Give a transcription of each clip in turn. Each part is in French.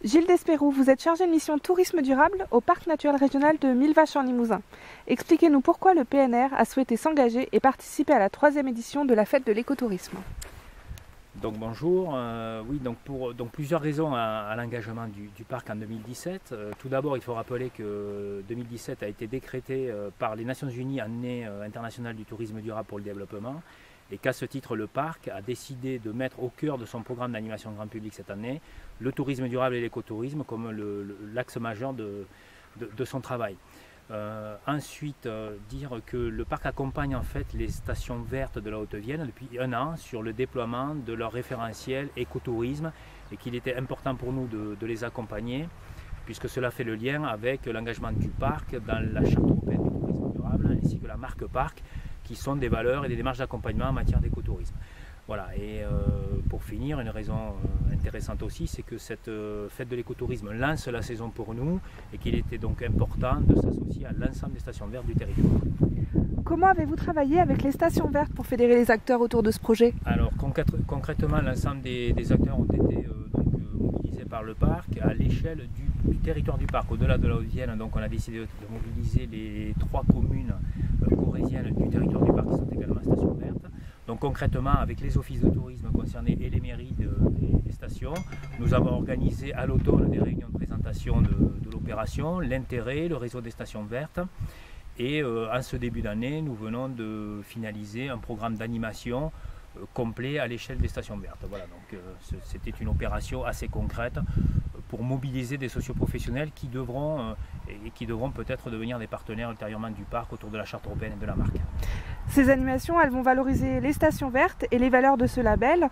Gilles Despérou, vous êtes chargé de mission tourisme durable au Parc naturel régional de Millevaches en Limousin. Expliquez-nous pourquoi le PNR a souhaité s'engager et participer à la 3e édition de la fête de l'écotourisme. Donc bonjour, oui, pour plusieurs raisons à l'engagement du parc en 2017. Tout d'abord, il faut rappeler que 2017 a été décrété par les Nations Unies année internationale du tourisme durable pour le développement, et qu'à ce titre, le parc a décidé de mettre au cœur de son programme d'animation grand public cette année le tourisme durable et l'écotourisme comme l'axe majeur de son travail. Ensuite, dire que le parc accompagne en fait les stations vertes de la Haute-Vienne depuis un an sur le déploiement de leur référentiel écotourisme, et qu'il était important pour nous de les accompagner puisque cela fait le lien avec l'engagement du parc dans la charte européenne du tourisme durable ainsi que la marque parc, qui sont des valeurs et des démarches d'accompagnement en matière d'écotourisme. Voilà, et pour finir, une raison intéressante aussi, c'est que cette fête de l'écotourisme lance la saison pour nous et qu'il était donc important de s'associer à l'ensemble des stations vertes du territoire. Comment avez-vous travaillé avec les stations vertes pour fédérer les acteurs autour de ce projet? Alors concrètement, l'ensemble des acteurs ont été mobilisés par le parc à l'échelle du territoire du parc. Au-delà de la Haute-Vienne, donc on a décidé de mobiliser les 3 communes corréziennes du territoire du parc qui sont également stations vertes. Donc concrètement, avec les offices de tourisme concernés et les mairies des stations, nous avons organisé à l'automne des réunions de présentation de l'opération, l'intérêt, le réseau des stations vertes. Et en ce début d'année, nous venons de finaliser un programme d'animation complet à l'échelle des stations vertes. Voilà, donc c'était une opération assez concrète pour mobiliser des socioprofessionnels qui devront peut-être devenir des partenaires ultérieurement du parc autour de la charte européenne et de la marque. Ces animations, elles vont valoriser les stations vertes et les valeurs de ce label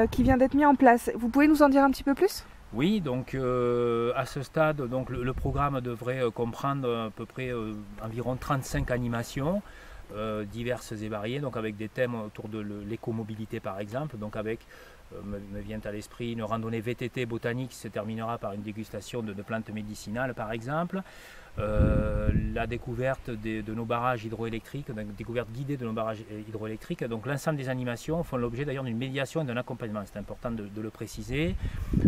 qui vient d'être mis en place. Vous pouvez nous en dire un petit peu plus ? Oui, donc à ce stade, donc, le programme devrait comprendre à peu près environ 35 animations diverses et variées, donc avec des thèmes autour de l'écomobilité par exemple, donc avec me vient à l'esprit une randonnée VTT botanique qui se terminera par une dégustation de plantes médicinales par exemple, la découverte de nos barrages hydroélectriques, une découverte guidée de nos barrages hydroélectriques. Donc l'ensemble des animations font l'objet d'ailleurs d'une médiation et d'un accompagnement, c'est important de le préciser.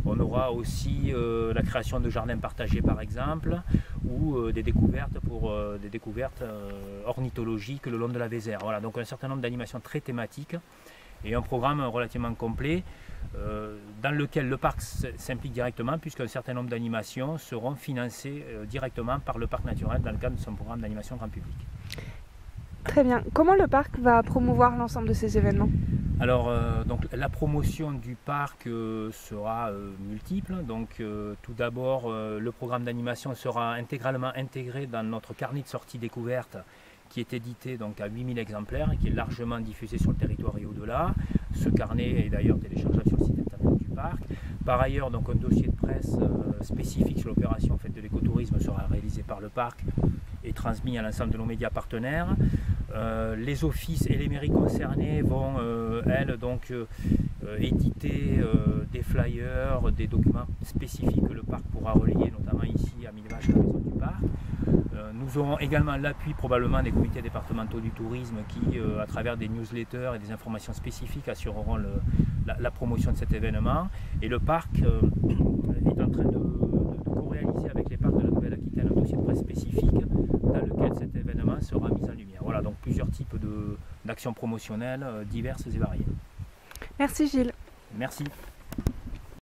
On aura aussi la création de jardins partagés par exemple, ou des découvertes ornithologiques le long de la Vézère. Voilà, donc un certain nombre d'animations très thématiques et un programme relativement complet dans lequel le parc s'implique directement, puisqu'un certain nombre d'animations seront financées directement par le parc naturel dans le cadre de son programme d'animation grand public. Très bien. Comment le parc va promouvoir l'ensemble de ces événements ? Alors, donc, la promotion du parc sera multiple. Donc, tout d'abord, le programme d'animation sera intégralement intégré dans notre carnet de sorties découvertes, qui est édité donc à 8000 exemplaires et qui est largement diffusé sur le territoire et au-delà. Ce carnet est d'ailleurs téléchargeable sur le site internet du parc. Par ailleurs, donc, un dossier de presse spécifique sur l'opération Fête de l'écotourisme sera réalisé par le parc et transmis à l'ensemble de nos médias partenaires. Les offices et les mairies concernées vont, elles, donc, éditer des flyers, des documents spécifiques que le parc pourra relayer, notamment ici à Millevaches, à la maison du parc. Nous aurons également l'appui probablement des comités départementaux du tourisme qui, à travers des newsletters et des informations spécifiques, assureront la promotion de cet événement. Et le parc est en train de co-réaliser avec les parcs de la Nouvelle-Aquitaine un dossier de presse spécifique dans lequel cet événement sera mis en lumière. Voilà, donc plusieurs types d'actions promotionnelles diverses et variées. Merci Gilles. Merci.